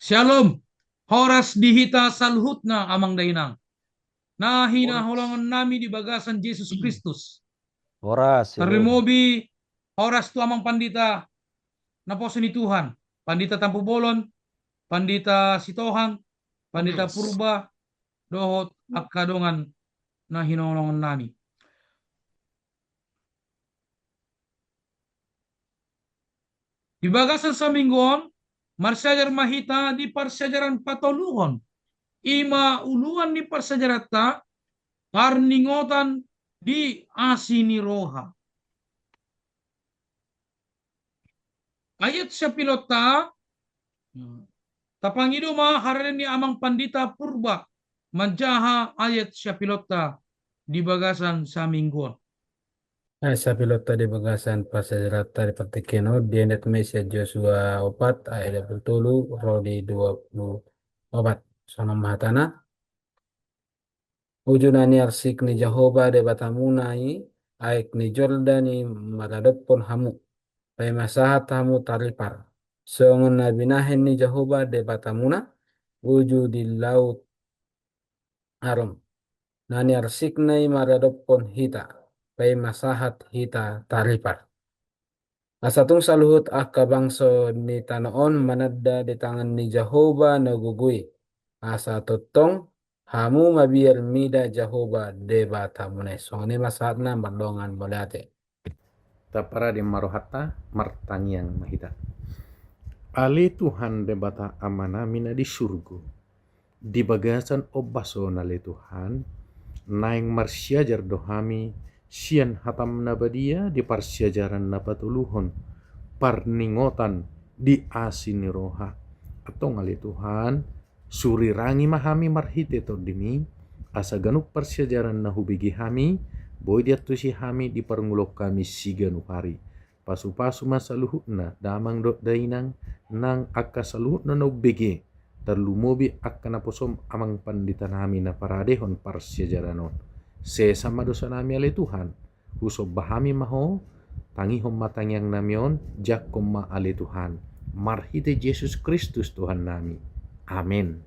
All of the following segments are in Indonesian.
Shalom. Horas dihita salhutna amang dainang. Nahina Oras. holangan nami di bagasan Yesus Kristus. Oras, shalom. Tarimobi horas tu amang pandita naposo ni Tuhan. Pandita Tampu Bolon, Pandita Sitohang, Pandita Purba, dohot akadongan na hinolongan nami. Di bagasan sa mingguon, marsajar mahita di parsajaran patoluhon. Ima uluan di parsajarata, parningotan di asini roha. Ayat sa pilota, tapangido harani ni amang pandita purba, manjaha ayat sa pilota di bagasan sa mingguon. Sa pilota di bagasan pasajarata di Patikeno, Dienet Mesia Joshua 4, ayat 20, Rodi 24. Sono mahatana. Ujunani arsik ni Jehovah de batamunai, aik ni Jordani magadopon hamu, pai masahat hamu taripar. Songon nabinahen ni Jehovah de batamuna, uju di laut arom. Nani arsik nai magadopon hita, pai masahat hita taripar. Asatung saluhut akka bangso ni tanoon manadda di tangan ni Jehovah nagugui. Asa totong hamu mabiar mida Jehovah debata munai. So ini masatna mardongan bolate. Tapara di marohata martaniang mahita. Ali Tuhan debata amana mina di surgu. Di bagasan obaso nale Tuhan, naing marsiajar dohami, sian hatam nabadia di parsiajaran napatuluhon, parningotan di asini roha. Atau ngali Tuhan, surirangi mahami marhite to dimi, asa ganuk parsiajaran nahubigi hami, boy dia tusi hami di parngulok kami siganu hari. Pasu-pasu masaluhutna damang dot dainang nang akka saluhutna no bege terlumobi akka na posom amang pandita nami na paradehon parsejaranon sesama dosa nami ale Tuhan huso bahami maho tangihom matangyang namion jakom ma ale Tuhan marhite Yesus Kristus Tuhan nami amin.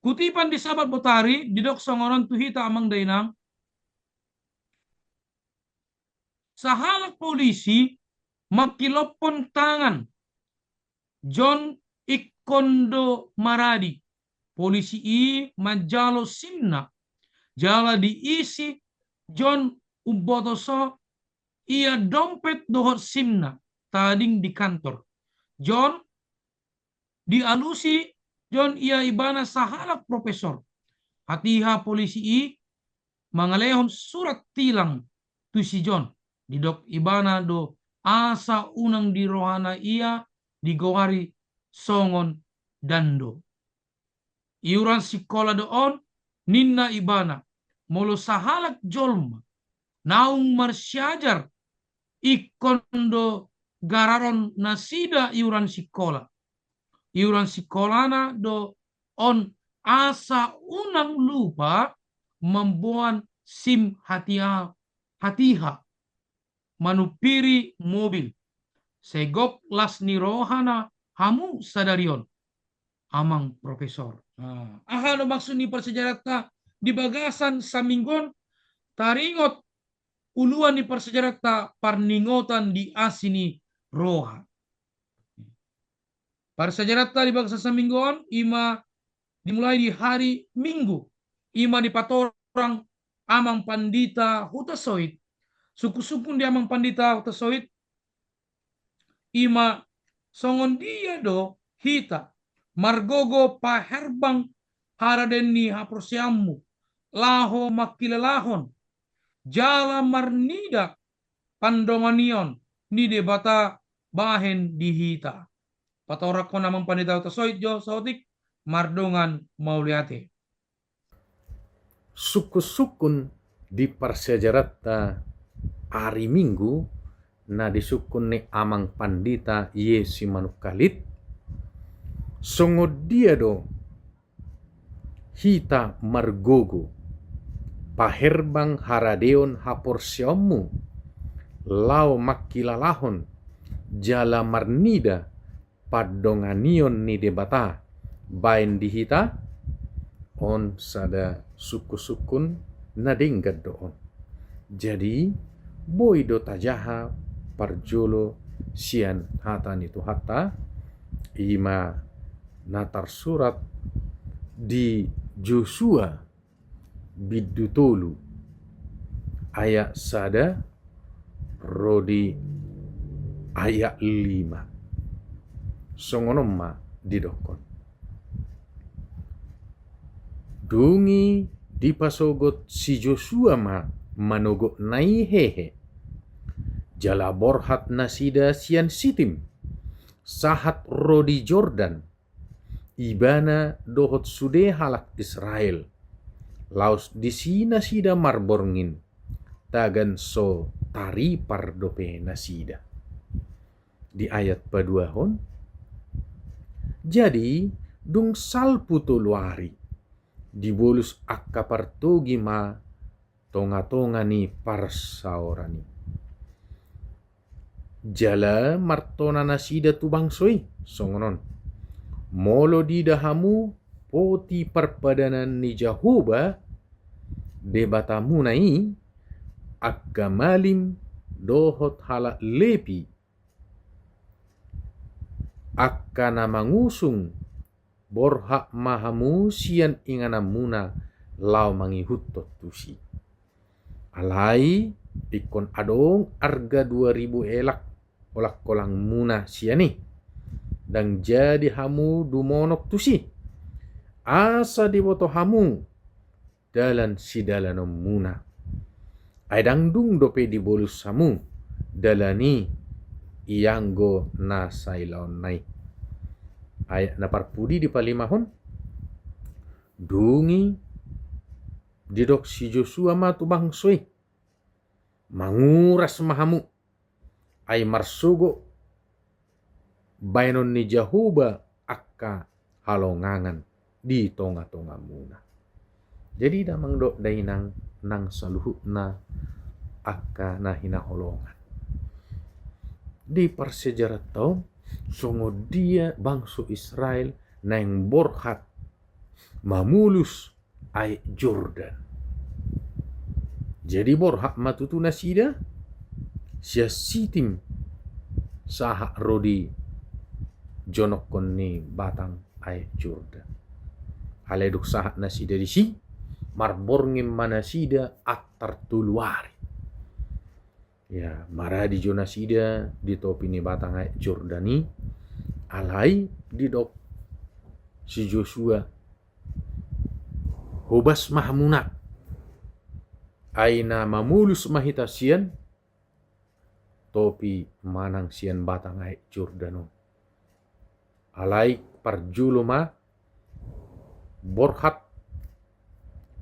Kutipan di sabat botari, didok songoron tuhita amang dainang, sa halak polisi, makilopon tangan, John Ikondo Maradi. Polisi i majalo simna, jala diisi John Ubotoso, ia dompet dohot simna, tading di kantor. John dialusi, John ia ibana sahalak profesor. Hatiha polisi i mangalehom surat tilang tu si John. Didok ibana do asa unang di rohana ia digowari songon dando. Iuran sikola doon ninna ibana molo sahalak jolma naung marsyajar ikondo gararon nasida iuran sikola. Iuran sikolana do on asa unang lupa membuat sim hatiha manupiri mobil segop las ni rohana hamu sadarion amang profesor. Ahano maksud ni persejarata di bagasan saminggon taringot uluan ni persejarata parningotan di asini roha. Persejarata di bagasan saminggon ima dimulai di hari Minggu. Ima di patorang amang pandita hutasoit suku-suku dia mang pandita tasoit ima songon dia do hita margogo paherbang haraden ni haprosiammu laho makilalahon jala marnida pandongonion ni debata bahen di hita patorak ko namang pandita tasoit jo sotik mardongan mauliate Suku-sukun di persejarata hari Minggu na disukun ni amang pandita Yesi Manukalit songo dia do hita margogo paherbang haradeon haporsiamu lau makilalahon jala marnida padonganion ni debata bain di hita on sada suku-sukun na denggat doon. Jadi boy do tajaha parjolo sian hatan itu hatta ima natar surat di Joshua bidutolu ayat sada rodi ayat 5 songonomma didokon dungi dipasogot si Joshua ma manogo nai hehe jala borhat nasida sian sitim sahat rodi Jordan ibana dohot sude halak Israel laus di sina sida marborngin tagan so tari pardope nasida di ayat paduahon jadi dung salpu tuluari dibolus akka partogi ma tonga-tonga ni parsaorani jala martona nasida tu bangsoi songonon molo di dahamu poti perpadanan ni Jahoba debatamu nai akka malim dohot hala lepi akka na mangusung borha mahamu sian inganamuna lau mangihuttot tusi alai ikon adong arga 2000 elak olak kolang muna siani dan jadi hamu dumonok tusi asa diboto hamu dalan si dalanom muna aidang dung dope dibolus hamu dalani ianggo na sailaon nai ayat na parpudi di palimahon dungi didok si Joshua ma tu bangsoi manguras mahamu ay marsugo bainon ni Jahoba akka halongangan di tonga-tonga muna jadi damang do dainang nang saluhut na akka na hinaholongan di persejarah tau songo dia bangsa Israel nang borhat mamulus ay Jordan jadi borhat matutu nasida sia sitim saha rodi jonokon ni batang ay Jordan aleduk saha nasida di si marborngim manasida attar tuluari ya maradi jonasida di topi ni batang ay Jordani alai di dok si Joshua hobas mahmuna aina mamulus mahita sian topi manang sian batang ay Jordano alai parjuluma borhat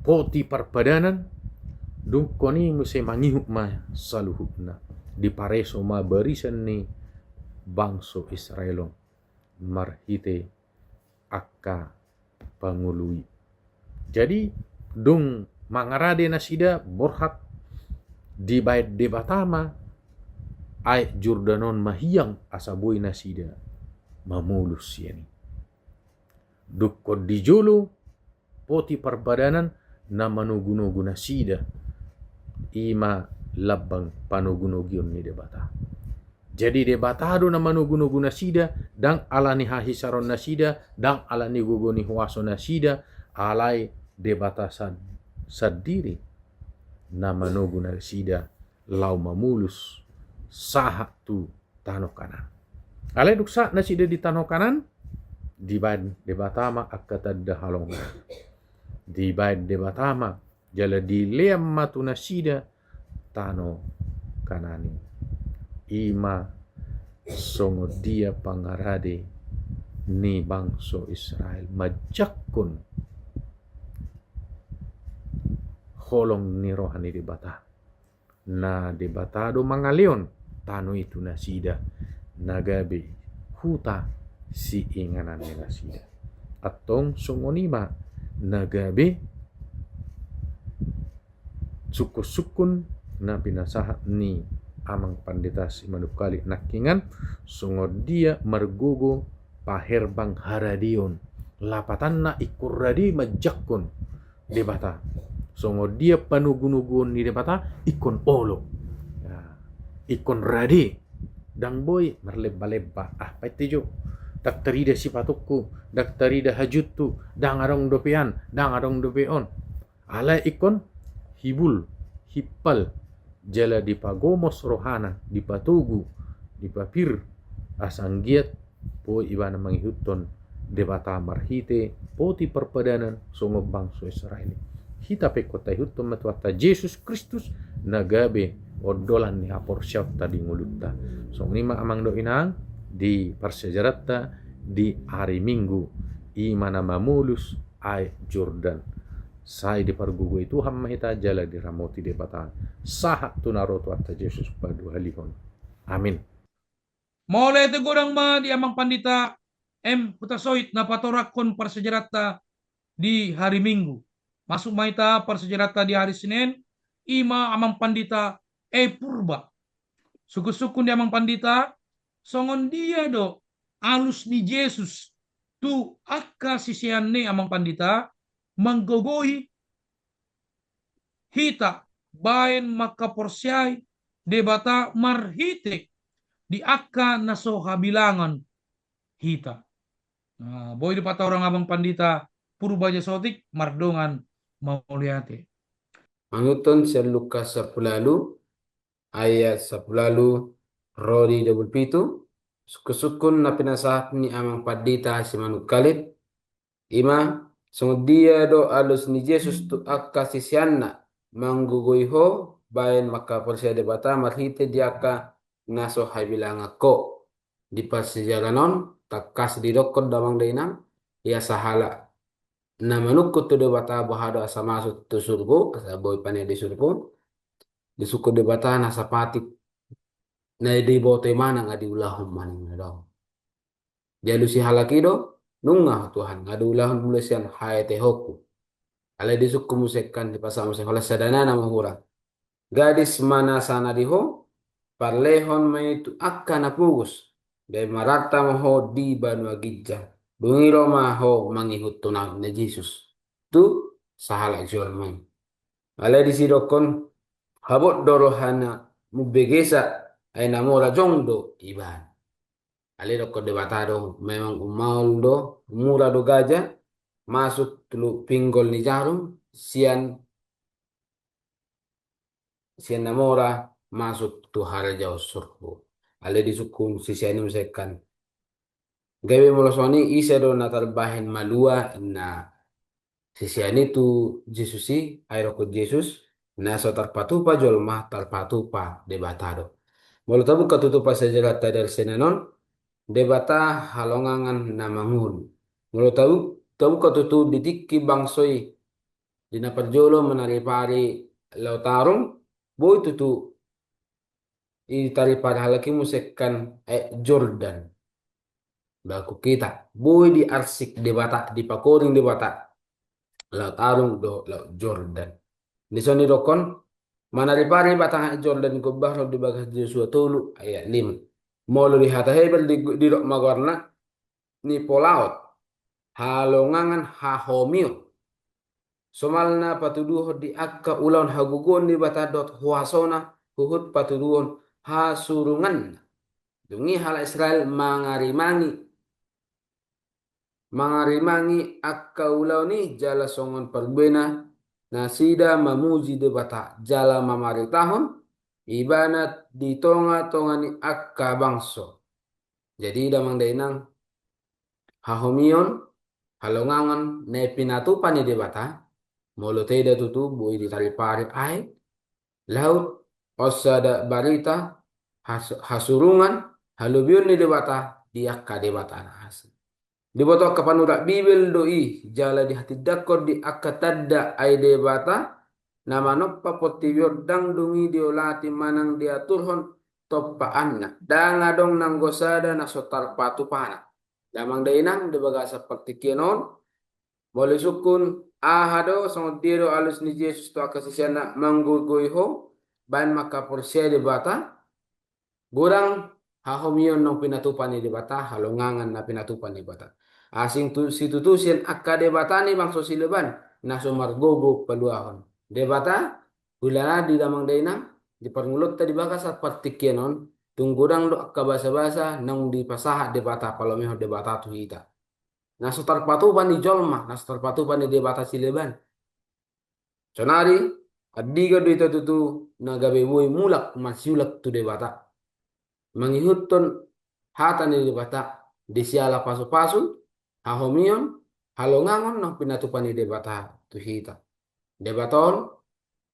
poti parpadanan dung koni muse mangihuk ma saluhukna di pareso ma barisan ni bangso Israelo marhite akka pangului jadi dung mangarade nasida borhat di bait debatama ay Jordanon mahiyang asaboy nasida mamulus yani dukko dijolo poti perbadanan na manugunugu nasida ima labang panugunugion ni debata jadi debatado na manugunugu nasida dang alani hahisaron nasida dang alani gugoni huaso nasida alai debatasan sadiri na manugu nasida lau mamulus saha tu tano kanan. Ale duksa na sida di tano kanan, dibaid de batama akatadda halonga. Dibaid de batama jala di leam matu na sida tano kanani. Ima songo dia pangarade ni bangso Israel majakun holong ni rohani di bata na di bata do mangalion tano itu nasida nagabe huta si inganan ni nasida atong songonima nagabe sukun na pinasahat ni amang pandita si manukali nakingan songo dia margogo paherbang haradion lapatan na ikuradi majakun di bata songo dia panugun-ugun ni bata ikon olo ya, ikon radi dang boy marleba-leba paitijo dak terida sipatukku dak terida hajuttu dang arong dopean dang arong dopeon ala ikon hibul hippal jala di pagomos rohana di patugu di papir asanggiat po ibana mangihutton debata marhite poti perpadanan songo bangso Israel hita pe kota hutton matuata Jesus Kristus nagabe odolan ni hapor syaf tadi ngulutta song nima amang do inang di persejaratta di hari Minggu imana mamulus ai Jordan sai di pargugu itu hamma hita jala di ramoti de bata saha tunaroto atta Jesus padu halihon amin. Mole te godang ma di amang pandita putasoit na patorakon persejarata di hari Minggu. Masuk maita persejarata di hari Senin, ima amang pandita purba. Suku-suku di amang pandita, songon dia do alus ni Yesus tu akka sisian ni amang pandita manggogohi hita bayan makaporsyay debata marhite di akka naso habilangan hita. Boy di pata orang abang pandita purba sotik mardongan mauliate. Manguton sa Lukas 10 ayat 10 rodi 27 sukun na pinasahat ni amang pandita si manukalit ima sungod dia do alus ni Jesus tu akka sisyanna manggugoyho bayan makaporsiya de bata marhite di akka naso bilang ako di pasijalanon takas di dokod damang dainang ya sahala na manukot to de bata bahado asa masuk tu surgo asa boy pane di surgo di suko de bata na sapatik na di bote mana nga di ulahom maning na daw jalu si halakido nungah Tuhan ngadu ulahom mulesian hae tehoku ale di suku musekan di pasama se hola sadana na mahura gadis mana sana diho parlehon may tu akka na pugus day marata maho di banwa gidja dungiro maho mangihut tunang na Jesus tu sahala jol may ale di sidokon habot dorohana mubegesa ay namora jongdo iban ale dokon debatado memang umaul do mura do gaja masuk tulu pinggol ni jarum sian namora masuk tu harajaw surgo ale di sukun sisiani musekan gawe molosoni isa do natal bahen malua na sisiani tu Jesusi aeroko Jesus na so tarpatupa jolma tarpatupa debatado molo tabu katutupa sejagat tadal senanon debata halongangan namangun molo tabu katutu ditikki bangsoi dina perjolo menaripari lautarung boy tutu itari pada halaki musekan Jordan baku kita boy di arsik debata di pakoring debata lautarung do laut Jordan di soni dokon manaripari batang Jordan ko bahro di bagas Joshua tolu ayat 5 molo di hata hebel di dok magwarna ni polaut halongangan hahomio somalna patuduh di akka ulon hagugon di batadot huasona huhut patuduhon hasurungan dungi hal Israel mangarimangi akka ulau ni jala songon perbena nasida mamuji de bata jala mamari tahun ibanat di tonga-tonga ni akka bangso. Jadi damang dainang hahomion halongangan ne pinatupan ni debata molo teda tutu bui di talipari ai laut osada barita hasurungan halubion ni debata di akka debata nas. Di boto kapanurak Bibel doi jala di hati dakor di akatadda ay debata nama noppa poti dang dungi diolati manang diaturhon toppa anna danga dong nang gosada na sotar patu pana damang dainang di baga seperti kienon boleh sukun ahado sangot diro alus ni Yesus to akasisiana manggugoyho ban maka porsia debata gurang hahomion nong pinatupan ni debata halongangan na pinatupan ni debata asing tu situ tusin akka debatani bangso sileban naso margogo paluahon debata hulana di damang dainang di permulut tadi baka saat partikienon tunggurang do akka basa-basa nang di pasaha debata palomeho debata tu hita naso tarpatupan di jolma naso tarpatupan di debata sileban sonari adiga do ito tutu nagabe boy mulak masiulak tu debata mangihutton hata ni debata di siala pasu-pasu hahomion halongangon nang pinatupan ni debata tuhita debaton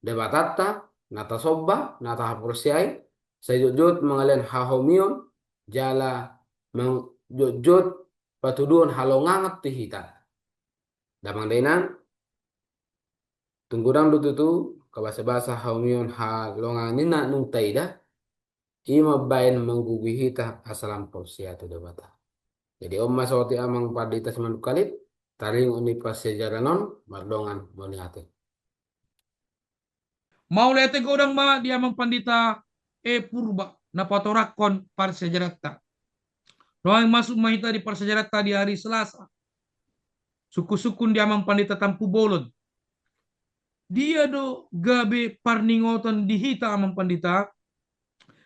debatatta nata sobba nata haporsiai sayujud mangalen hahomion jala mengjud patuduon halongangat tuhita damang dainang tunggurang dututu kabasa-basa hahomion halonganina nung taida ima bain menggugihita asalam porsia tu debata. Jadi om masoti amang padita semandukalit taring unipas sejaranon mardongan moniate. Maulete godang ma dia mang pandita purba na patorakon par sejarata. Roang masuk mahita di par sejarata di hari Selasa. Suku-sukun dia mang pandita Tampu Bolon. Dia do gabe parningotan dihita amang pandita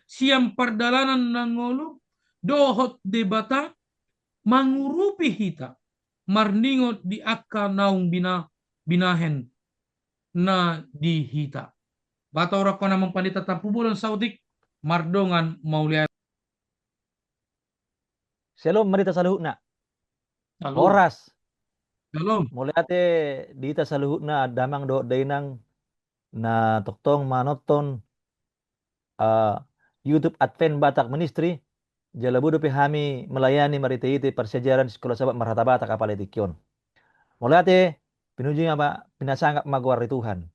siam pardalanan nangolo dohot debata mangurupi hita marningot di akka naung binahen na di hita. Bata ora ko namang pandita Tampu Bolon saudik mardongan maulia. Shalom marita saluhutna. Shalom. Horas. Shalom. Mulai ate dita saluhutna damang do dainang na toktong manoton YouTube Advent Batak Ministry. Jalabudo pihami melayani marita ite persejaran sekolah sahabat marhata Batak apaletikion. Mulai ate pinuji apa pinasanggap magwari Tuhan.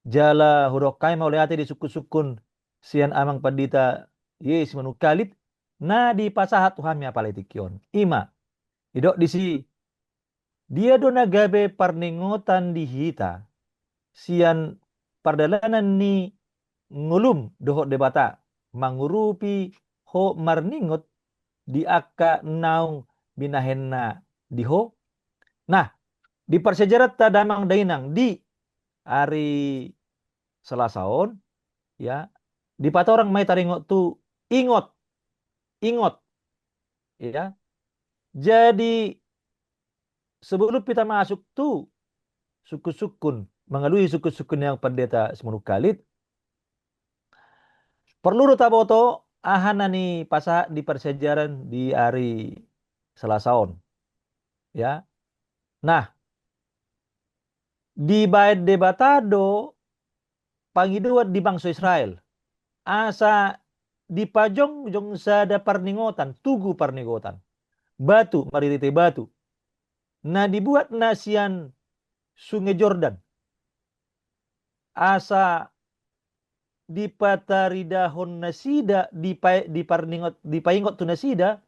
Jala hudokai mulai ate di suku-sukun sian amang pandita yes menukalit na di pasahat Tuhan mi apaletikion. Ima idok di si dia do nagabe parningotan di hita sian pardalanan ni ngulum dohok debata mangurupi ho marningot di akka naung binahenna diho. Nah, di persejarat tadamang dainang di hari Selasaon ya di patorang may taringot tu ingot ya. Jadi sebelum kita masuk tuh suku-sukun mengalui suku-sukun yang pendeta semenukalit perlu taboto ahana ni pasah di persejaran di hari Selasaon ya. Nah di bait debatado pangiduat di bangsa Israel asa di pajong jong sada parningotan tugu parningotan batu maritite batu nah dibuat nasian Sungai Jordan asa di pataridahon nasida di paingot tu nasida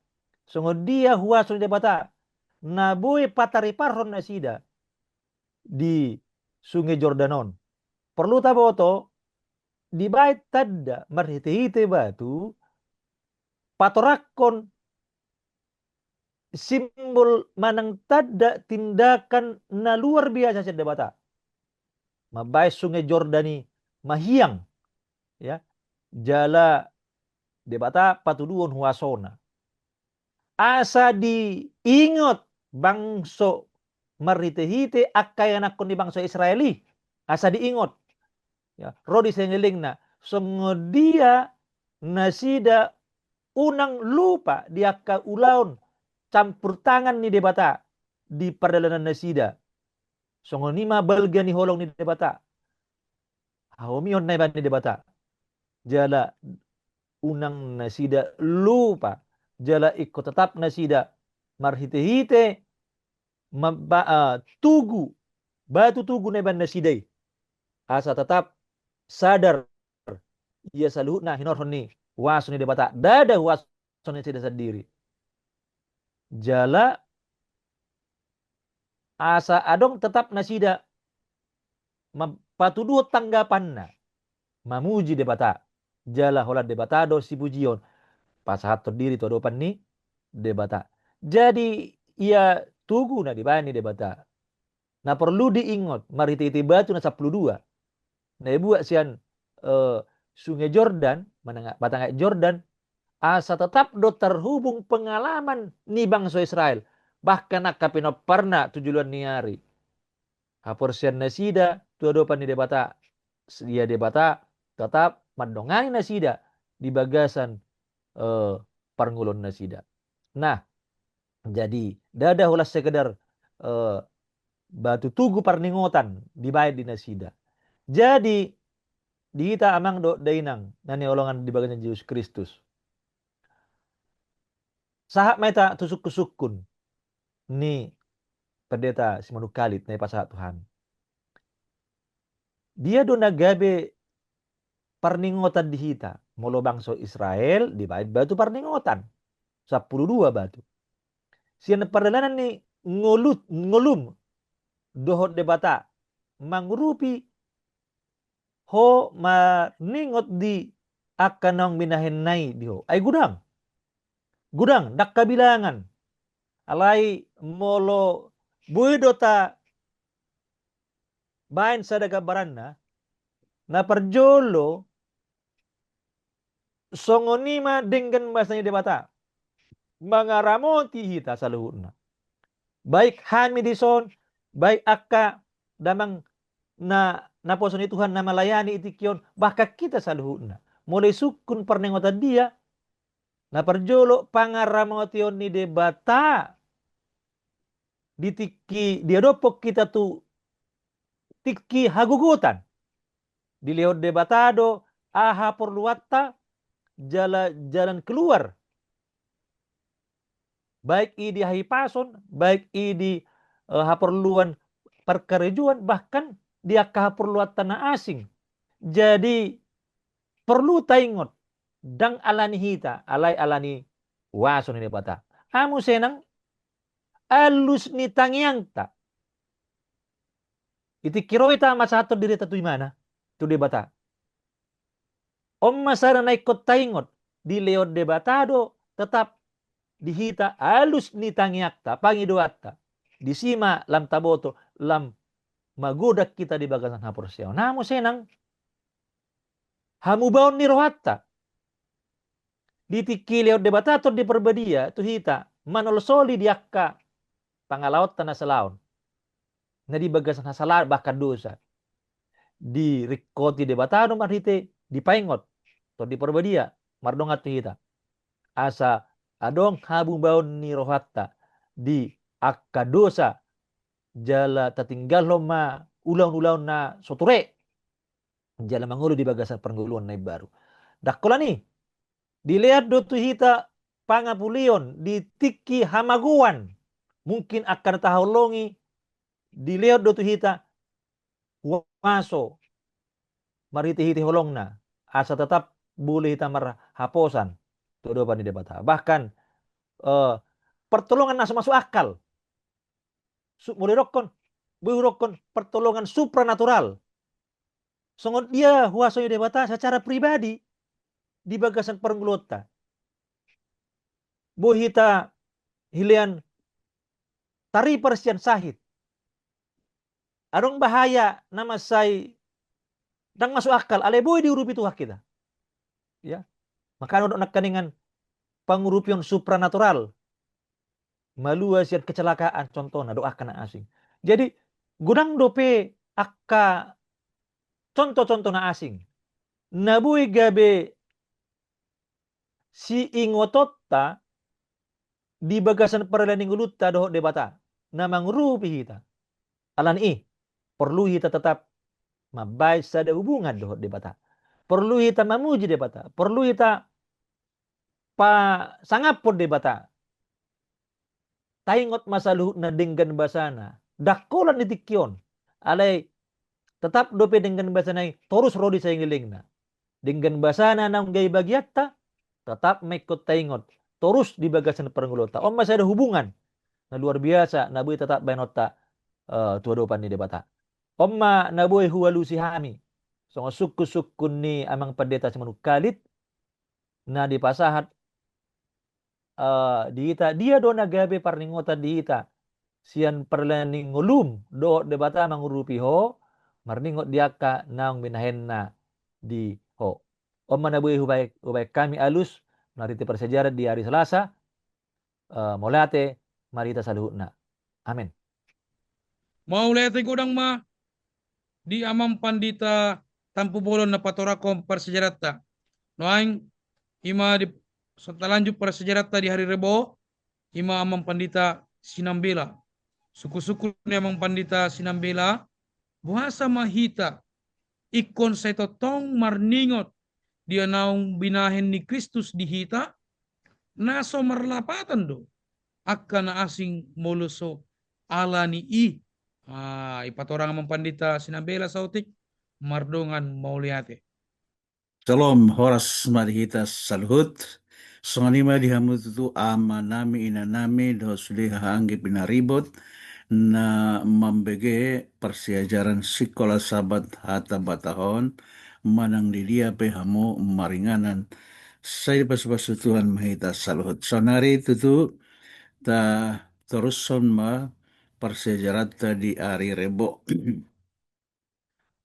songo dia huasun debata na boy patariparhon nasida di Sungai Jordanon perlu taboto di bait tadda marhite-hite batu patorakon simbol manang tadda tindakan na luar biasa sa debata mabay Sungai Jordani mahiang ya jala debata patuduon huasona asa diingot bangso marhite-hite akay anak ni bangso Israeli asa diingot ya rodi sengeling na songo dia nasida unang lupa dia ka ulaun campur tangan ni debata di perdalanan nasida. Songo nima balga ni holong ni debata. Haomion na iban ni debata. Jala unang nasida lupa. Jala ikut tetap nasida. Marhite-hite tugu. Batu tugu na iban nasidai. Asa tetap sadar. Ia saluhna hinorhon ni. Waso ni debata. Dada waso ni sida sendiri. Jala asa adong tetap nasida patuduh tanggapanna mamuji debata jala hola debatado si pujion pasahat terdiri to dopan ni debata. Jadi ia tugu na dibani debata. Nah perlu diingat mariti batu na 12 na buat sian sungai Jordan batang Jordan asa tetap do terhubung pengalaman ni bangsa Israel. Bahkan akapino pernah 7 niari. Haporsian nasida tu adopan ni debata. Dia debata tetap mendongani nasida di bagasan parngulon nasida. Nah, jadi dada hulas sekedar batu tugu parningotan dibayar di nasida. Jadi dita amang do dainang nani olongan di bagasan Yesus Kristus. Sahak meta tusuk-kusukun ni pendeta Simonu Kalit na pasahat Tuhan. Dia do nagabe parningotan dihita. Molo bangsa Israel dibayar batu parningotan. 12 batu. Sian perdalanan ni ngolum dohot debata mangrupi ho maningot di akanong minahenay diho. Ay gudang dak kabilangan. Alay molo buidota bain sa dagabaran na perjolo songonima dengan bahasanya debata mangaramoti hita sa luhurna. Baik hami dison, baik akka damang na poso ni Tuhan na malayani itikyon, baka kita sa luhurna. Mulai sukun pernengotan dia, na perjolo pangaramotion ni debata, ditiki dia dopok kita tu tiki hagugutan. Dilihat debatado, aha perluatta, jalan keluar. Baik i di hahipason, baik i di haperluan perkerejuan, bahkan dia kahaperluan tanah asing. Jadi perlu taingot dang alani hita, alani waso ni debata. Amu senang alus ni tangyang ta. Iti kiroita masato diri tatu imana tu debata. Om masara na ikot taingot di leod debatado tetap dihita alus ni tangyakta pangiduatta disima lam taboto lam magodak kita di bagasan haporsyaw. Namo senang hamubaon ni rohatta ditikileo debatator di perbadia tu hita manolosoli diakka pangalaot tanah selaon na di bagasan hasalar bahkan dosa di rikoti debatado marhite dipaingot to di perbadia mardongat tu hita asa adong habung baon ni rohatta di akka dosa jala tatinggal ma ulaun-ulaun na soture jala mangulu di bagasan pernguluan na baru. Dakola ni dilihat do tu hita pangapulion di tiki hamaguan mungkin akan taholongi dilihat do tu hita waso mariti-hiti holongna asa tetap boleh hita marhaposan tu do pani debata. Bahkan pertolongan nasa masuk akal. Mulai rokon pertolongan supranatural. Songot dia huasoy debata secara pribadi di bagasan perngulota. Bohita hilian tari persian sahid. Adong bahaya nama say dang masuk akal ale boy diurupi tuha kita. Ya. Maka untuk nakaningan pangurupion supranatural. Malua sian kecelakaan contohnya doakan asing. Jadi gudang dope akka contoh-contoh na asing. nabui gabe si ingototta di bagasan perlaning ulutta doh debata namang rupi hita alan perlu hita tetap mabaik sada hubungan doh debata perlu hita mamuji debata perlu hita pa sangapod debata taingot masaluh na denggan basana dakolan itikyon alay tetap dope dengan basana torus rodi sa ingilingna dengan basana nang gay bagyatta tetap mekot taingot terus di bagasan perengulota masih ada hubungan na luar biasa nabuy tetap benota tuadopan ni debata nabuy huwalu si hami so sukun ni amang pendeta semenukalit na di pasahat diita dia do nagabe parningota diita sian perlaning ngulum do debata mangurupi ho marningot diaka naong binahenna di ho nabuy hubay kami alus nariti persejarah di hari Selasa molate marita saluhutna amin Mau lihat godang ma di amang pandita tampu bolon na patorakom persejarata. Noaing ima di lanjut persejarata di hari Rebo, ima amang pandita sinambela. Suku-suku ni amang pandita sinambela, buhasa mahita, ikon sa ito tong marningot, dia naong binahin ni Kristus dihita, naso marlapatan do, akka na asing moluso ala ni ipatorang amang pandita sinambela sautik, mardongan mauliate. Shalom, horas marihita salhut. Songanima dihamututu ama nami ina nami do suli haanggi pinaribot na mambege persiajaran sikola sabat hata batahon manang di dia pehamu maringanan saya pas-pasu Tuhan mahita salhut. Sonari tutu ta terus son ma persiajaran di ari rebo.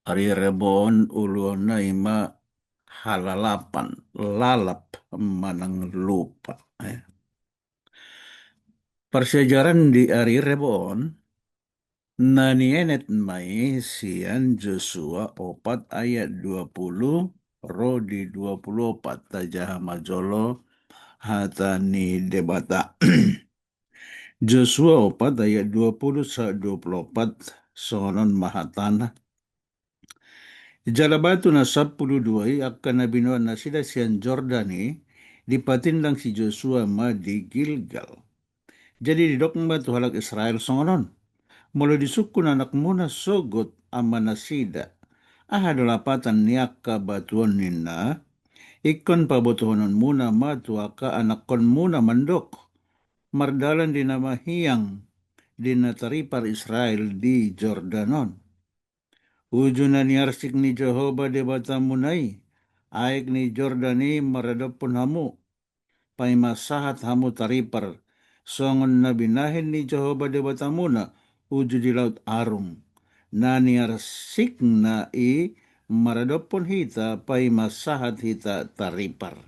Ari rebon uluna ima halalapan, lalap manang lupa. Persejaran di Ari Rebon, nanienet mai sian Joshua 4 ayat 20, Rodi 24, tajah majolo hatani debata. Joshua 4 ayat 20 sa 24, sonon mahatana. Jalabatu na 12 akan nabinuan na sila siyan Jordani dipatindang si Joshua ma di Gilgal. Jadi didok ba tuhalak Israel songonon. Mula disuku na anak muna sogot ama nasida. Hadolapatan niaka batuan nina. Ikon pabotohonon muna matuaka anak kon muna mandok. Mardalan di nama hiyang di nataripar Israel di Jordanon. Ujuna ni arsik ni Jehovah de batamunai, aik ni Jordani maradapun hamu, pai masahat hamu taripar, songon na binahin ni Jehovah de batamuna, uju di laut arum, na ni arsik na maradapun hita, pai masahat hita taripar.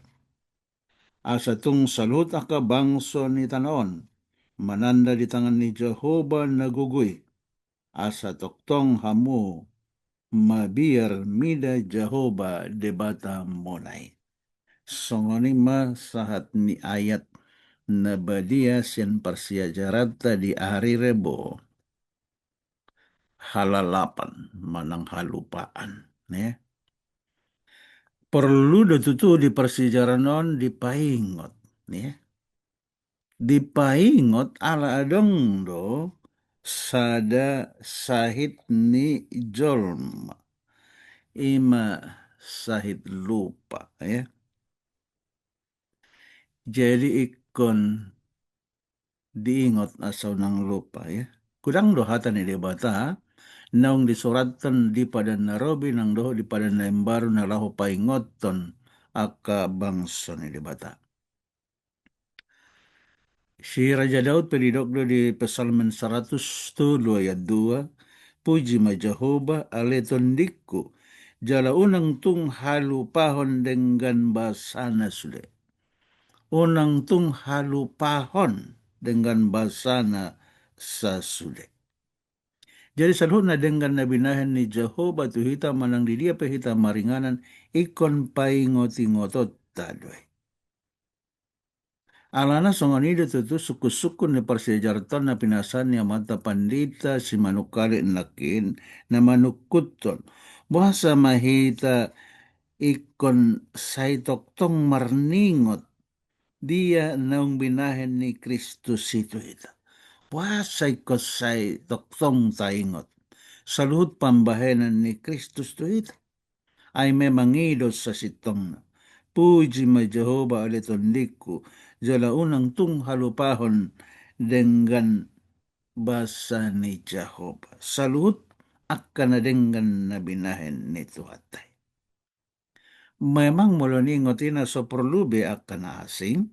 Asa tung salut aka bangso ni tanaon, mananda di tangan ni Jehovah nagugui, asa toktong hamu, mabiar mida Jehovah debata monai. Songonima sahat ni ayat na badia sian persiajarata di hari Rebo halalapan manang halupaan. Ne? Perlu tutu di persijaranon dipaingot. Ne? Dipaingot ala adong do sada sahit ni jolma. Ima sahit lupa ya. Jadi ikon diingot asal nang lupa ya. Kudang dohatan ni debata naung disuratan di pada narobi nang doh di pada naimbaru na lahu paingoton aka bangsa ni debata. Si Raja Daud pedidok do di Psalmen 102 ayat 2, puji ma Jehovah aleton dikku jala unang tung halupahon dengan basana sude. Unang tung halupahon dengan basana sasude. Jadi saluhut na dengan nabinahan ni Jehovah tu hita manang di dia pe hita maringanan ikon paingot-ingotot tadoy. Alana songanido tutu suku-suku ni persejaratan na pinasan niya mata pandita si manukali nakin na manukuton. Bahasa mahita ikon saitoktong marningot dia naung binahen ni Kristus itu ita. Bahasa ikon saitoktong taingot. Saluhut pambahenan ni Kristus tu ita. Ay memang idos sa sitong na. Puji ma Jehovah oleh tondiku, jala unang tung halupahon dengan basa ni Jehovah. Salut akan dengan nabinahen ni Tuhatay. Memang mula ningotin na so perlu be akan asing,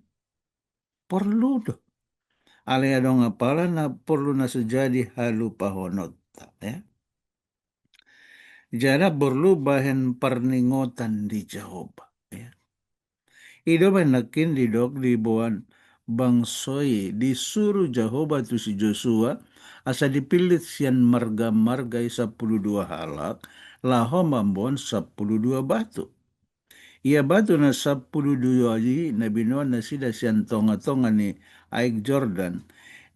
perlu do. Ale adong apala na perlu na sejadi halupahonot. Ya. Jada perlu bahan perningotan di Jehovah. Ya. Ido nakin didok di buan bangsoy disuruh Jehovah tu si Joshua asa dipilih sian marga-marga 12 halak laho mambon 12 batu. Ia batu na 12 ji na binuan na sida sian tonga-tonga ni Aik Jordan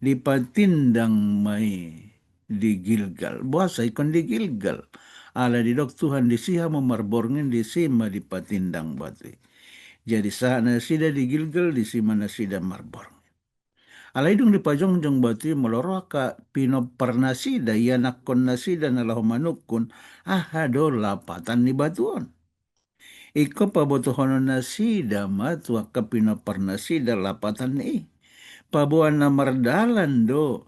dipatindang mai di Gilgal. Buasa ikon di Gilgal. Ala didok Tuhan disiha memarborngin disima dipatindang batu. Jadi saat nasida di Gilgal di simana sida marbor. Alaidung di pajongjong batu meloro ka pino pernasida ia nakon nasida nalahu manukun ahado lapatan ni batuon. Iko pabotohono nasida matua ka pino pernasida lapatan ni. Pabuan na mardalan do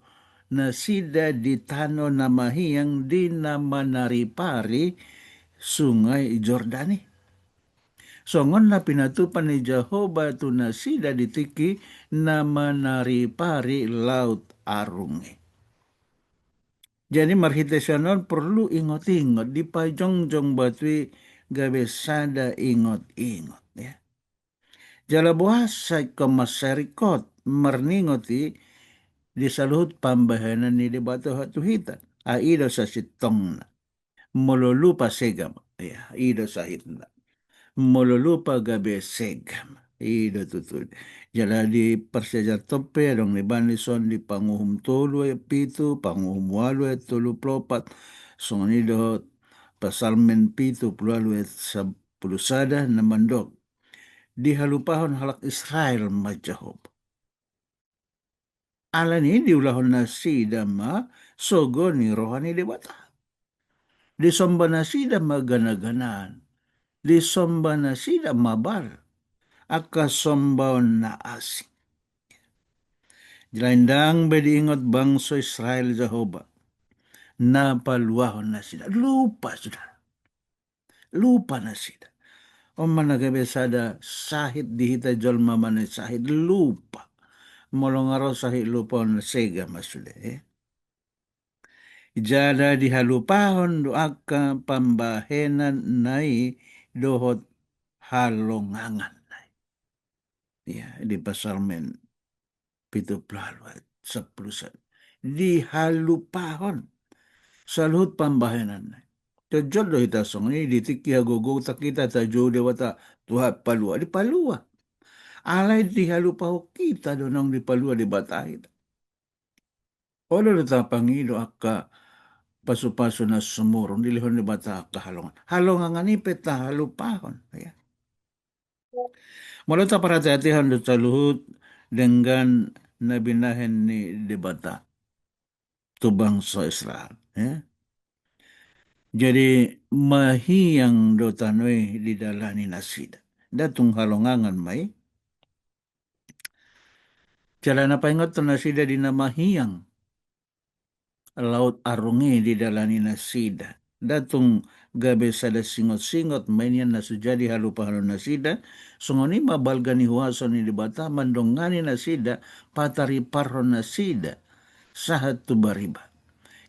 nasida di tano namahiyang di namanaripari sungai Jordani. Songon na pinatupan ni Jehovah tu nasida ditiki na manaripari laut arungi. Jadi marhitesanon perlu ingot-ingot di pajongjong batui gabe sada ingot-ingot ya. Jala buasa kemaserikot merningoti di saluhut pambahanan ni di batu hatu hita. Aido sa sitong na. Mololupa segam. Ya, ido sa hitna. Mololupa gabe segam. Ido tutul. Jala di persejar tope dong ni banison di panguhum tolu pitu, panguhum walu tolu plopat. Songon ido pasalmen pitu pulalu 10 sada na mandok. Di halupahon halak Israel majahob. Alani diulahon na sida ma sogo ni rohani debata. Di somba na sida magana-ganaan. Di somba na sida mabar. Aka sombaon na asing. Jalaindang bediingot bangso Israel Jehovah. Napaluahon na sida. Lupa sudah. Lupa na sida. O managabe sada sahit dihita jolma manay sahit. Lupa. Molongaro sahit lupa na sega masude. Jada dihalupahon doaka pambahenan nai dohot halongangan. Ya, di pasalmen pitu pelaluan 10. Di halupahon salut pambahenan. Tejod do hita song ni ditiki hagogo takita tajo dewata tuha palua di palua. Alay di halupaho kita donong di palua di batahit. Odo ta pangido akka pasu-pasu na sumurong dilihon ni bata kahalongan. Halongan ni peta halupahon. Ya. Mula ta para hati-hatihan do saluhut dengan nabinahen ni debata tu bangsa Israel. Ya. Jadi mahiyang do tanoi di dalani nasida. Datung halongangan mai. Jalan apa ingat tu nasida di nama hiyang. Laut arungi di dalani nasida. Datung gabe sada singot-singot mainyan na sujadi halupahalo nasida. Sungoni mabalgani huaso ni dibata mandongani nasida patari parro nasida sahat tu bariba.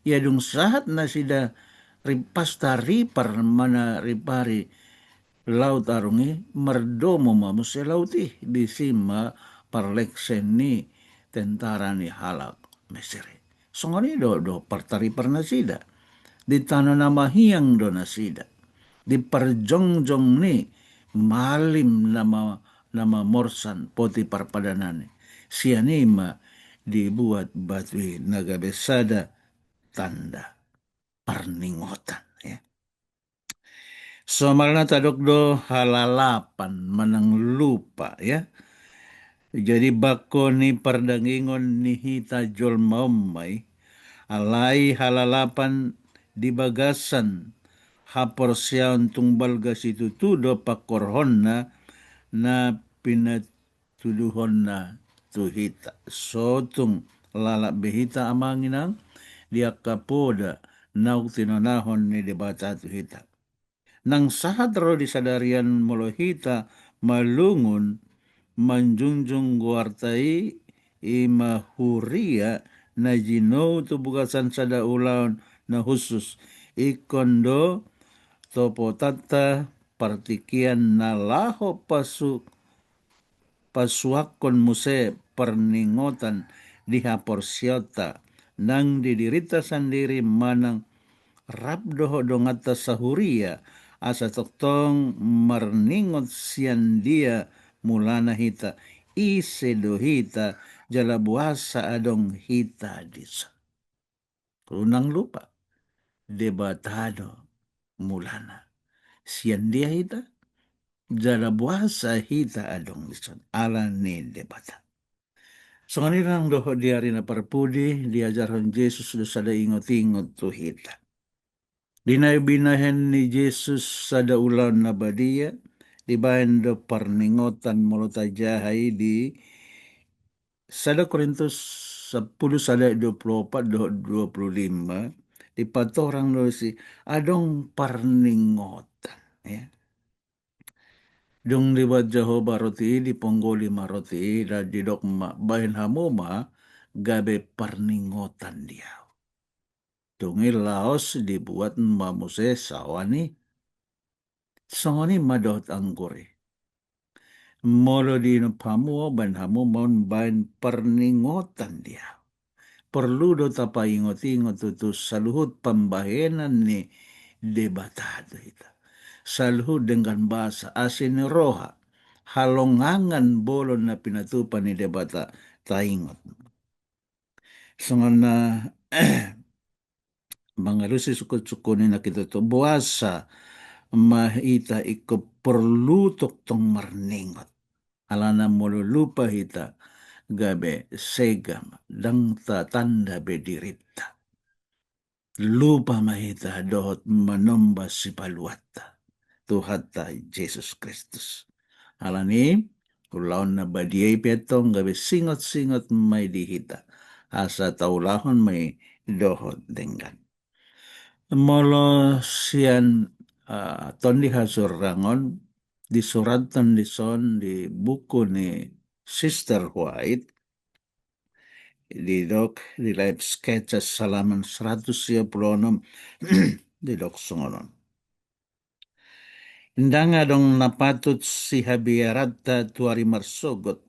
Yadung sahat nasida ripasta ripar mana ripari laut arungi merdomo mamuse lauti di sima parleksen ni tentara ni halak Mesir. Songoni do partari pernah sida. Di tanah nama hiang do nasida. Di perjongjong ni malim nama morsan poti parpadanane. Sianima dibuat batu naga besada tanda perningotan. Ya. So malna tadok do halalapan menang lupa ya. Jadi bako ni perdangingon ni hita jol maumay alai halalapan di bagasan hapor siyaon tumbal situ tudo pakorhon na pinatuduhon na tuhita. Sotung lalak behita amanginang dia kapoda nauk tinanahon ni debata tuhita. Nang sahat ro disadarian molohita malungun manjunjung guartai ima huria na jino tu bukasan sada ulaun na khusus ikondo topo tata partikian na laho pasuakon muse perningotan di haporsiota nang didirita sendiri manang rabdoho dongata sahuria asa toktong marningot sian dia mulana hita isedo hita jala buasa adong hita disa. Kunang lupa debatado mulana sian dia hita jala buasa hita adong disa ala ni debata. So nganirang doho diari na parpudi diajaran Yesus do sada ingot-ingot tu hita. Dinay-binahen ni Jesus sada ulan na badia, dibayan do parningotan mulata jahay di sada Korintus 10 sada 24 do 25, di patorang do si adong parningotan. Ya. Dung libat Jehovah roti di ponggoli maroti da di dokma bahin hamuma gabe parningotan dia. Dungi laos dibuat mamuse sawani. Songoni madot anggore. Molo di pamu ban hamu mon ban perningotan dia. Perlu do tapa ingot-ingot itu saluhut pembahenan ni debatado itu. Saluhut dengan bahasa asin roha. Halongangan bolon na pinatupan ni debata taingot. Songana mangalusi sukut-sukuni na kita to buasa mahita iko perlu tong marningot. Alana mulu lupa hita gabe segam dang tanda bedirita. Lupa mahita dohot manomba si paluata. Tuhata Yesus Kristus. Alani ulaon na badiay petong gabe singot-singot may dihita. Asa taulahon may dohot denggan. Molo sian tondi hasur rangon disuratan di buku ni Sister White di live sketches halaman 136 di dok songonon. Indanga dong napatut si habiarata tuari marsogot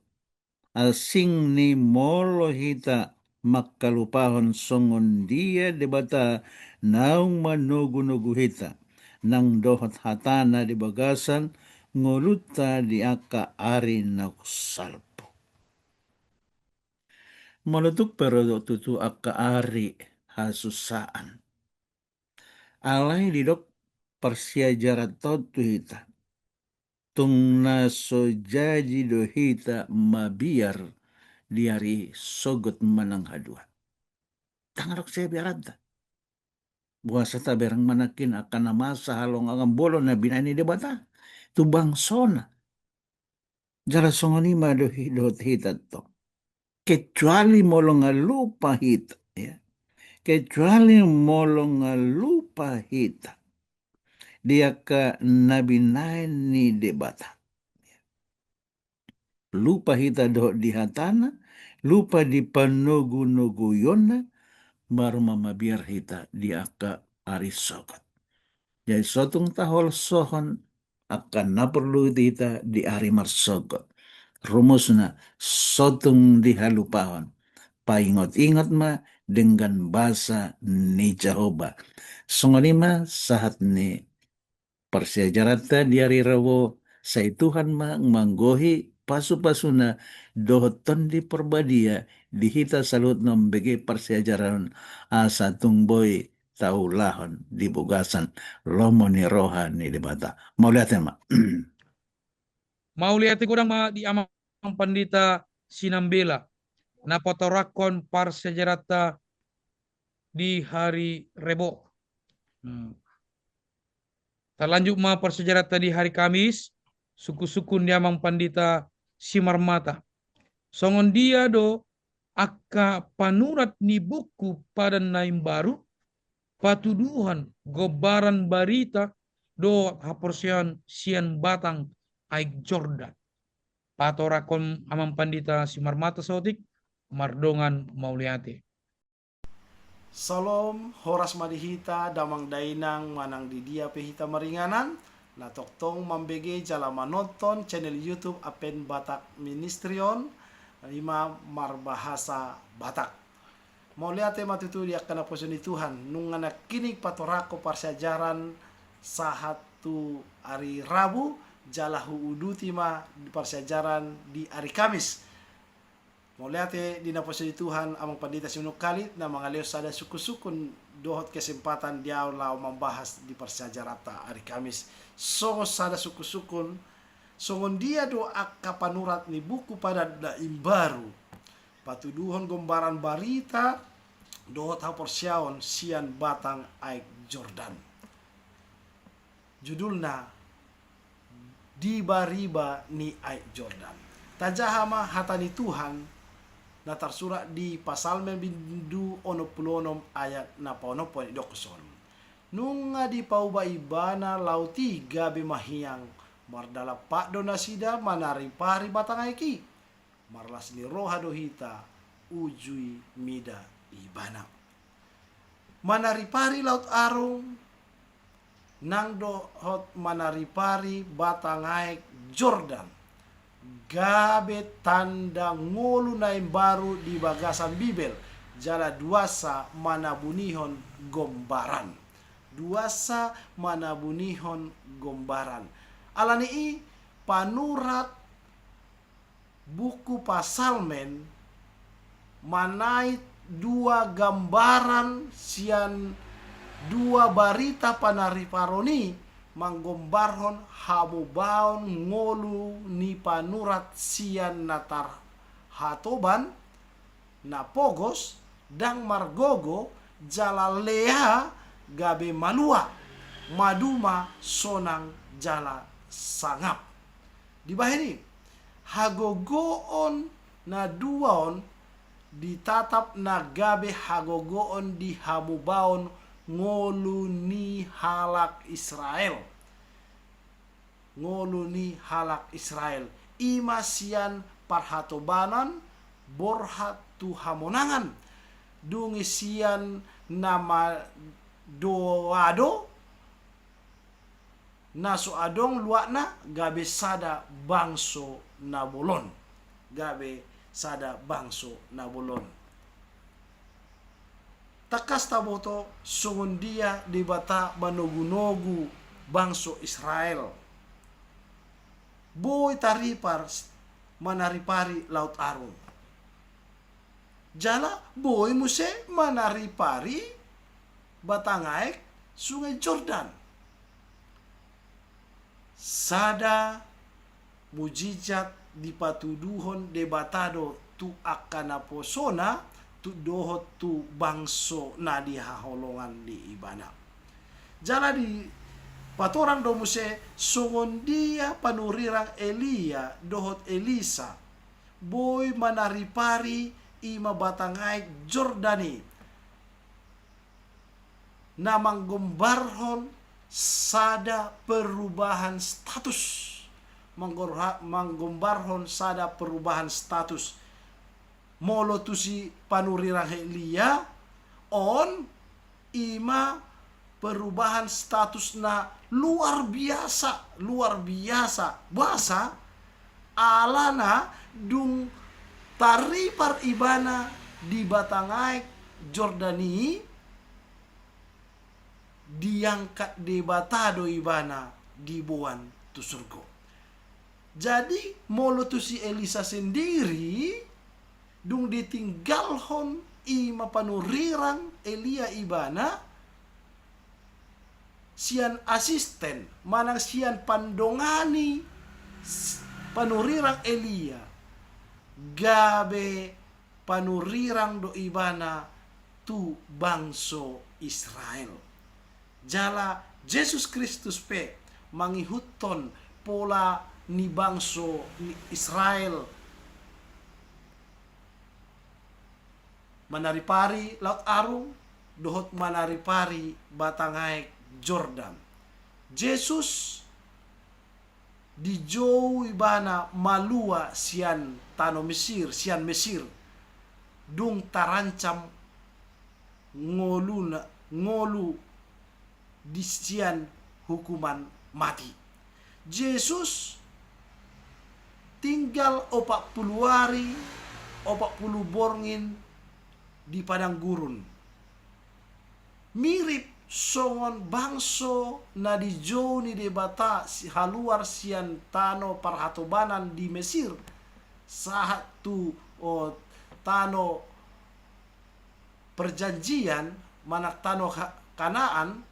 asing ni molo hita makalupahon songon dia debata naung manugu-nugu hita nang dohot hatana di bagasan ngoluta di aka ari naksalpo. Molutuk pero tutu aka ari hasusaan. Alay didok persiajarat totu hita. Tung naso jaji do hita mabiar diari sogot manang hadua. Tangarok saya biaranta. Buasa ta berang manakin akan namasa halong angam bolo na binani debata. Tubang sona. Jala songonima do hita to. Kecuali molonga lupa hita. Ya. Kecuali molonga lupa hita. Dia ka nabinain ni debata. Lupa hita do di hatana. Lupa di panugu-nugu yona. Baru mamabiar hita di aka arisokat. Jadi sotung tahol sohon akan na perlu hita di ari marsogot. Rumusna sotung di halupahon. Paingot-ingot ma dengan bahasa ni Jehovah. Songonima sahat ni persejarata di hari Rabu say Tuhan manggohi pasu-pasuna dohoton di perbadia dihita salut nombege persejaran satung boy taulahon di bugasan lomo ni rohan ni debata. Mau lihat ya, Mak? Mau lihat kurang di amang pandita Sinambela na potorakon parsejarata di hari Rebo. Terlanjut persejarata di hari Kamis, suku-suku diamang pandita Simarmata. Songon dia do aka panurat ni buku pada naim baru, patuduhan gobaran barita do haporsian sian batang aik Jordan. Patorakon amang pandita Simarmata sotik, mardongan mauliate. Salom, horas madihita, damang dainang manang di dia pehita maringanan, na toktong mambege jala manonton channel YouTube Apen Batak Ministrion, ima marbahasa Batak. Mau lihat matutu dia kena posisi Tuhan, nung anak kini patorako parsajaran sahatu hari Rabu, jalahu udutima di parsajaran di hari Kamis. Mau lihat di posisi Tuhan amang pandita sinunok kalit na mga leos sada suku-sukun dohot kesempatan dia lau membahas di persejarata hari Kamis. Songos sada suku-sukun songon dia do akka panurat ni buku pada daim baru. Patuduhon gombaran barita dohot haporsiaon sian batang aik Jordan. Judulna Diba-riba ni aik Jordan. Tajahama hatani Tuhan na tersurat di pasal bindu onopulonom ayat na paonopoy dokson. Nung nga di pauba ibana lauti gabi mahiyang mardala pak donasida manari pari batang aiki. Marlas ni roha dohita ujui mida ibana. Manari pari laut arung nang dohot manari pari batang aik Jordan. Gabe tanda ngolu naim baru di bagasan Bibel jala duasa manabunihon gombaran. Duasa manabunihon gombaran. Alani panurat buku pasalmen manait dua gambaran sian dua barita panari paroni manggombarhon hamubaon ngolu ni panurat sian natar hatoban na pogos dang margogo jala leha gabe malua maduma sonang jala sangap. Di bahini hagogoon na duaon ditatap na gabe hagogoon di hamubaon ngolu ni halak Israel. Ngolu ni halak Israel. Imasian parhatobanan borhat tu hamonangan. Dungisian nama doado naso adong luakna gabe sada bangso nabolon. Gabe sada bangso nabolon. Takas taboto sungun dia di bata manogu-nogu bangso Israel. Boy taripar manaripari laut arung. Jala boy muse manaripari batangaik sungai Jordan. Sada mujizat di patuduhon debatado tu akana posona tu dohot tu bangso na di haholongan di ibana. Jala di patoran do muse songon dia panurirang Elia dohot Elisa boy manaripari ima batangay Jordani na manggombarhon sada perubahan status manggombarhon sada perubahan status molo tu si panurirang Elia on ima perubahan status na luar biasa bahasa alana dung taripar ibana di batangay Jordani diangkat di batado ibana dibuan tu surga. Jadi molo tu si Elisa sendiri dung ditinggalhon ima panurirang Elia ibana sian asisten manang sian pandongani panurirang Elia gabe panurirang do ibana tu bangso Israel. Jala Yesus Kristus pe mangihuton pola ni bangso ni Israel manaripari laut Arum dohot manaripari batangai Jordan. Yesus dijou ibana malua sian tano Mesir, sian Mesir dung tarancam ngolu di sian hukuman mati. Yesus tinggal 40 hari 40 borngin di padang gurun. Mirip songon bangso na di joni de bata si haluar sian tano parhatobanan di Mesir saat tu tano perjanjian manak tano Kanaan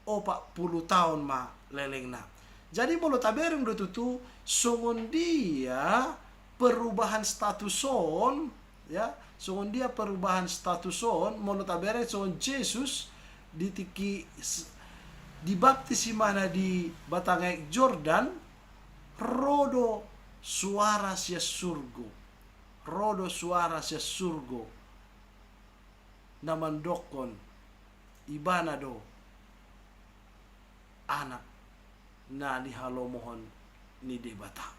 40 tahun ma lelengna. Jadi bolo tabereng do tutu songon dia perubahan statuson ya, songon dia perubahan statuson molo tabereng songon Yesus dibaptis mana di batangai Jordan rodo suara sia surgo namandokon ibana do anak na dihalomohon ni debata.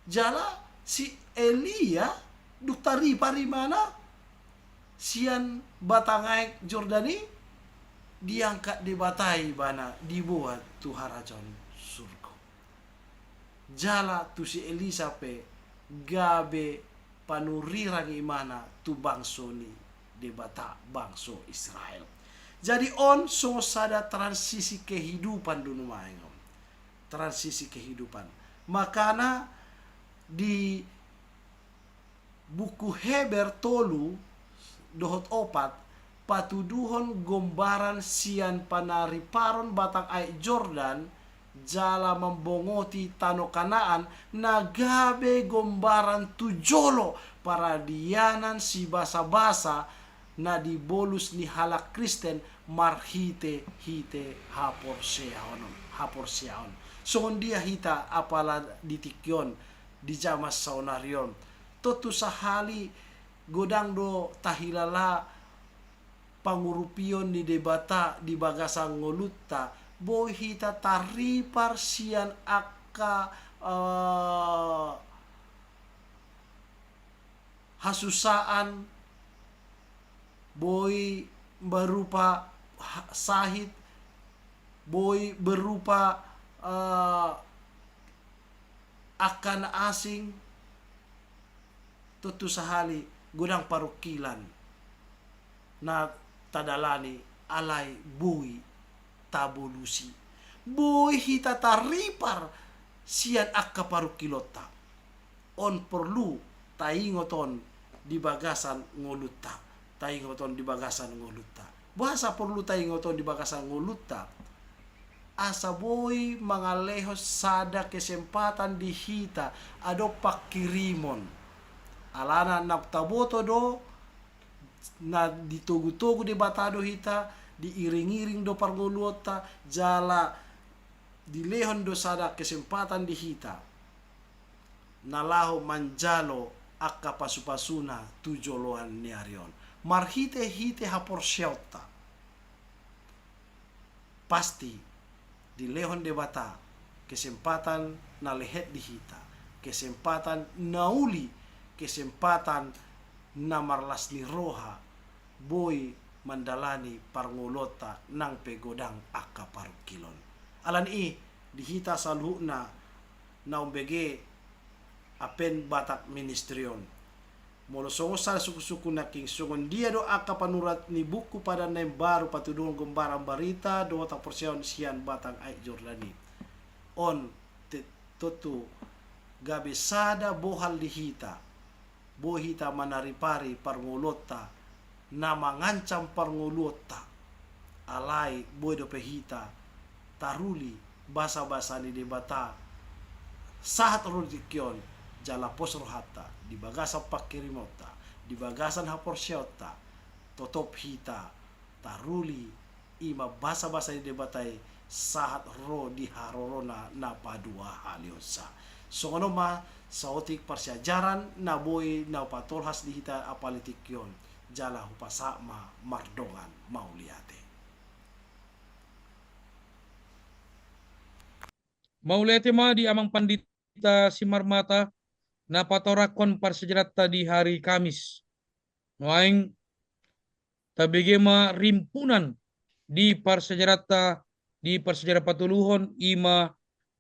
Jala si Elia duktari parimana sian batangai Jordani diangkat dibatai bana dibuat tu harajon surga. Jala tu si Elisa pe gabe panurirang imana tu bangso ni debata bangso Israel. Jadi on so sada transisi kehidupan dunu maengom. Transisi kehidupan. Makana di buku Heber tolu dohot opat patuduhon gombaran sian panariparon batang ai Jordan jala membongoti tano Kanaan nagabe gombaran tujolo paradianan si basa-basa na dibolus ni halak Kristen marhite hapor seaon. Songon dia hita apala ditikyon di jamas saunarion. Totu sahali godang do tahilala pangurupion ni debata di bagasang ngolutta boy hita taripar sian akka hasusaan boy berupa sahid, boy berupa akan asing, tutu sahali gudang parukilan na tadalani alay boy tabulusi. Boy hita taripar sian akka parukilota. On perlu taingoton di bagasan ngolutta. Taingoton di bagasan ngolutta. Bahasa perlu taingoton di bagasan ngolutta. Asa boy mangalehos sada kesempatan di hita ado pakirimon. Alana naptaboto do na ditugu-tugu di batado hita diiring-iring do parngoluota jala dilehon do sada kesempatan di hita nalaho manjalo akka pasu-pasuna tujoloan ni arion marhite-hite hapor syauta pasti dilehon de bata kesempatan na lehet di hita kesempatan nauli kesempatan na marlas ni roha boy mandalani parngolota nang pegodang akka parukilon. Alan dihita salhuna na umbege apen batak ministryon. Molo songo sa suku-suku na king sungon dia do aka panurat ni buku pada nem baru patudung gembaran barita do ta porsion sian batang ai Jordani. On tutu gabe sada bohal dihita. Bohita manaripari parngolota na mangancam parngolota. Alai boy do pehita taruli basa-basa ni debata sahat rodikyon jala pos rohata di bagasan pakirimota di bagasan haporsyota totop hita taruli ima basa-basa di debatai sahat ro di harorona na padua haliosa songono ma saotik persyajaran na boy na patolhas di hita apalitikyon jala hupasama mardongan mauliate. Maulete ma di amang pandita si Marmata na patorakon parsejarata di hari Kamis. Noaing tabigema rimpunan di parsejarata di parsejarah patuluhon ima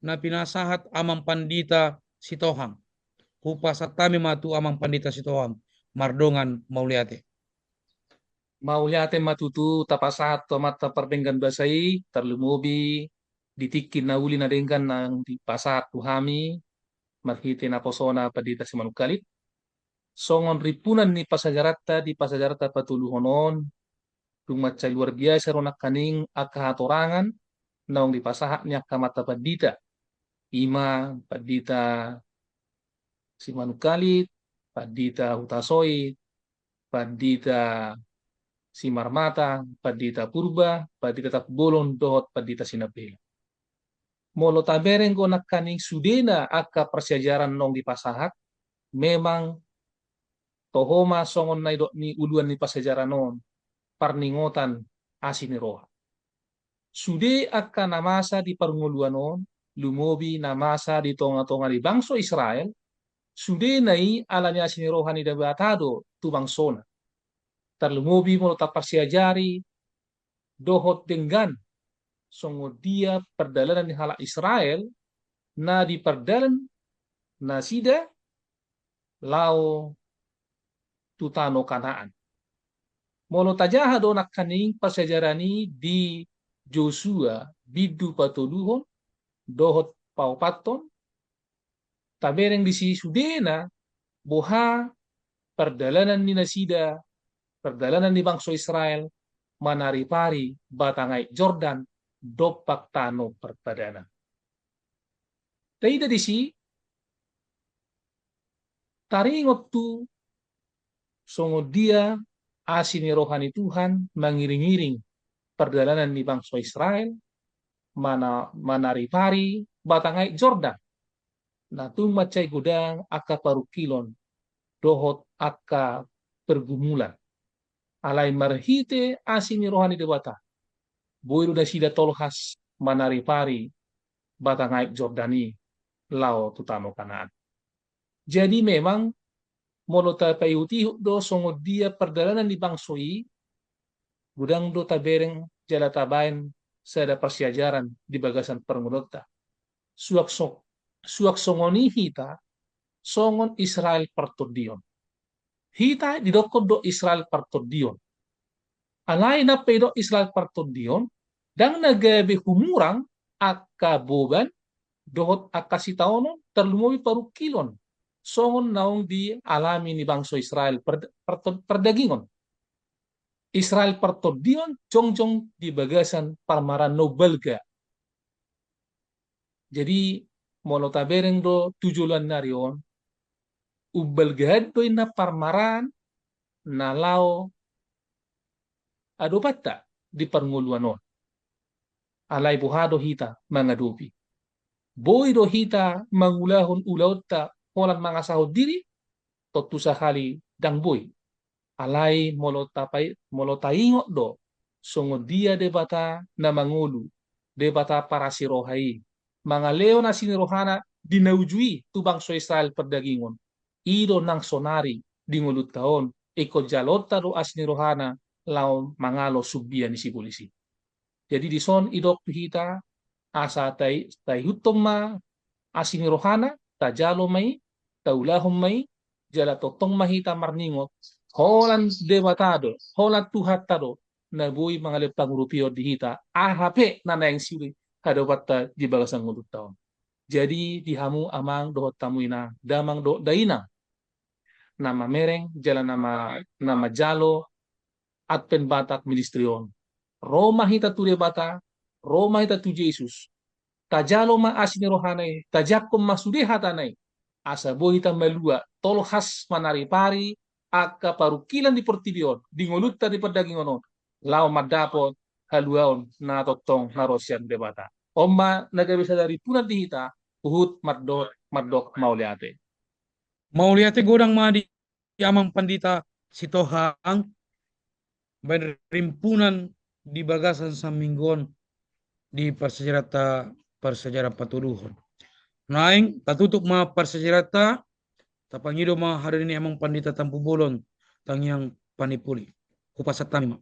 na pinasahat amang pandita si Tohang. Hupasat kami matu amang pandita si Tohang. Mardongan Mauliate. Mauliate matutu tapasahat tomat tapardenggan basai terlumubi ditikin na uli na denggan ng di pasahat tuhami marhite na posona padita si manukalit. Songon ripunan ni pasajarata di pasajarata patuluhonon dumacay luar biasa ronak kaning akahatorangan naong di pasahat niya kamata padita. Ima padita si manukalit, padita hutasoy, padita si Marmata, padita purba, padita takbolon dohot padita sinapela. Molo tabereng ko nakaning sudena aka persyajaran nong di pasahat, memang tohoma songon na ni uluan ni pasyajaran non, parningotan asiniroha. Sude aka namasa di parnguluan non, lumobi namasa di tonga-tonga di bangso Israel, sude nai alanya asiniroha ni dabatado tu bangsona. Terlumobi molo tapasyajari dohot denggan songo dia perdalanan di halak Israel na di perdalan na sida lao tutano Kanaan. Molo tajaha do nakaning pasyajarani di Joshua bidu patuluhon dohot paupaton tabereng di si sudena boha perdalanan ni nasida perdalanan di bangsa Israel manaripari batangai Jordan dopak tano perpadana. Taida di si taringot tu songo dia asini rohani Tuhan mengiring-iring perdalanan di bangsa Israel manaripari batangai Jordan. Natung macai gudang aka parukilon dohot aka pergumulan. Alai marhite asini rohani debata. Boiru da sida tolhas manaripari batangai Jordani lao tutano Kanaan. Jadi memang molo tapayuti do songo dia perdalanan di bangsoi gudang do tabereng jala tabain sada persyajaran di bagasan perngulota. Suak songoni hita songon Israel partodion. Hita didokod do Israel partodion. Alay na pedo Israel partodion dang nagabi humurang akaboban dohot akasitaonon terlumoy parukilon songon naong di alami ni bangso Israel perdagingon. Israel partodion jongjong di bagasan parmaran nobelga. Jadi molo tabereng do tujulan narion ubelgad do ina parmaran na lao adopata di parnguluanon. Alay buhado hita mangadupi. Boy do hita mangulahon ulauta holan mga sahod diri totu sakali dang boy. Alay molo taingot do songo dia debata na mangulu debata para sirohai. Mga leo na sinirohana dinaujui tubang so Israel perdagingon. Ido nang sonari dingulut taon iko jalota do asinirohana lao mangalo subian si polisi. Jadi di son idok hita asa tay hutom ma asinirohana tajalo may taulahom may jala totong mahita marningot, holan debatado, holan tuhatado, na buhay mga lepang rupio dihita, ahape na naeng siri, hadawata di bagasang ngudut taon. Jadi dihamu amang dohot tamuina, damang do daina, nama mereng, jala nama jalo, Advent Batak Ministrion. Roma hita tu bata, Roma hita tu Jesus. Tajalo ma asini rohanai, tajakom masude hatanai. Asa bohita melua, tolo khas manari pari, aka parukilan di portibion, di ngolutta di perdagingono, lao madapot, haluaon, na totong, na rosian debata. Oma nagabisa dari punat dihita, uhut madok mauliate. Mauliate godang madi amang pandita Sitohang rimpunan di bagasan sa minggon di persejarah patuduhon. Naing tatutuk ma persejarah tapangido ma hari ini amang pandita Tampu Bolon tangyang panipuli. Kupasat tami ma.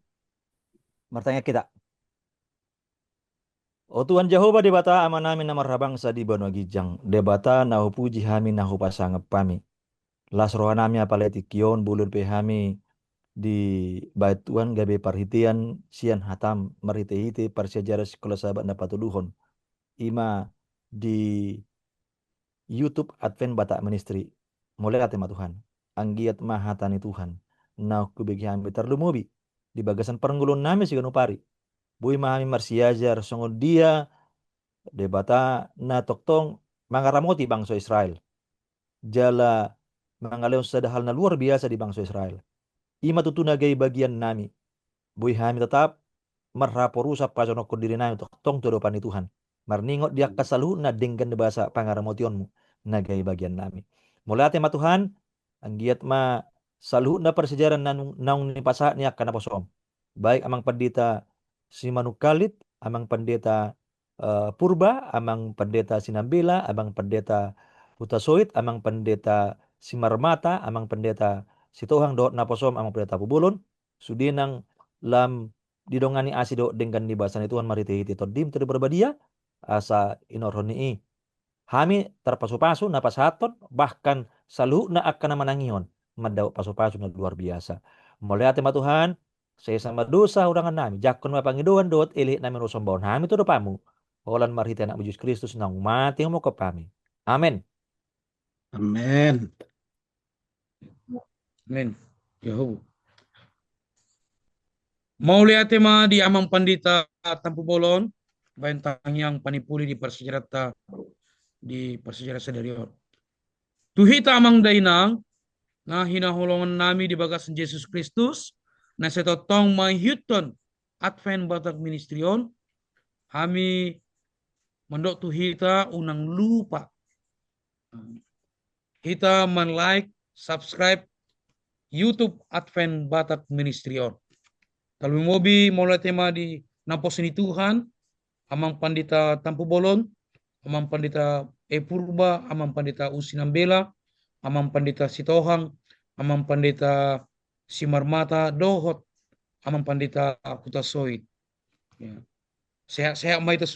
Bertanya kita. O Tuhan Jehovah debata ama namin na marhabangsa di Banua Gijang. Debata na hupuji hami na hupasangap pami. Las roha nami apaleti kion bulur pe hami di bait Tuhan gabe parhitian sian hatam marhite-hite persejarah sekolah sahabat na patuduhon. Ima di YouTube Advent Batak Ministry. Mulai atema Tuhan. Anggiat mahatani Tuhan. Na kubegi hami terlumubi. Di bagasan perengulun nami siganupari. Bui mahami marsiajar songon dia debata na toktong mangaramoti bangsa Israel. Jala mangaleon sadahal na luar biasa di bangsa Israel. Ima tutunagay bagian nami. Bui hami tetap marraporusa pasonok diri nami toktong todopan Tuhan. Marningot dia kasaluh na denggan de bahasa pangaramotionmu nagai bagian nami. Mulai tema Tuhan anggiat ma saluh na persejarah naung ni pasa niya kana posom. Baik amang pendeta Simanukalit, amang pendeta Purba, amang pendeta Sinambela, amang pendeta Hutasoit, amang pendeta Simarmata, amang pendeta Sitohang doot naposom, amang pendeta Pubulon, sudinang lam didongani asido dengan dibahasan Tuhan mariti-hiti todim tadi berbadia asa inorhoni hami terpasu-pasu napasaton bahkan salu na akan manangion madaw pasu-pasu na luar biasa. Mulai tema Tuhan saya sama dosa urangan nami jakon mapangiduan dot ili nami rusombon hami tu dopamu holan marhiti anak Yesus Kristus nang mati mo kepami. Amin. Amen. Amen. Yehova. Mauliate ma di amang pandita Tampu Bolon bayan tangyang panipuli di persejarah sedarion. Tuhita amang dainang na hinahulungan nami di bagasan Yesus Kristus na sa totong mahiuton Advent Batak Ministrion kami mendok tuhita unang lupa kita like, subscribe YouTube Advent Batak Ministrion. Kalau mobi mulai tema di nampos ni Tuhan amang pandita Tampu Bolon, amang pandita Purba, amang pandita Usinambela, amang pandita Sitohang, amang pandita Simarmata Dohot, amang pandita Hutasoit. Ya. Sehat-sehat mai sudah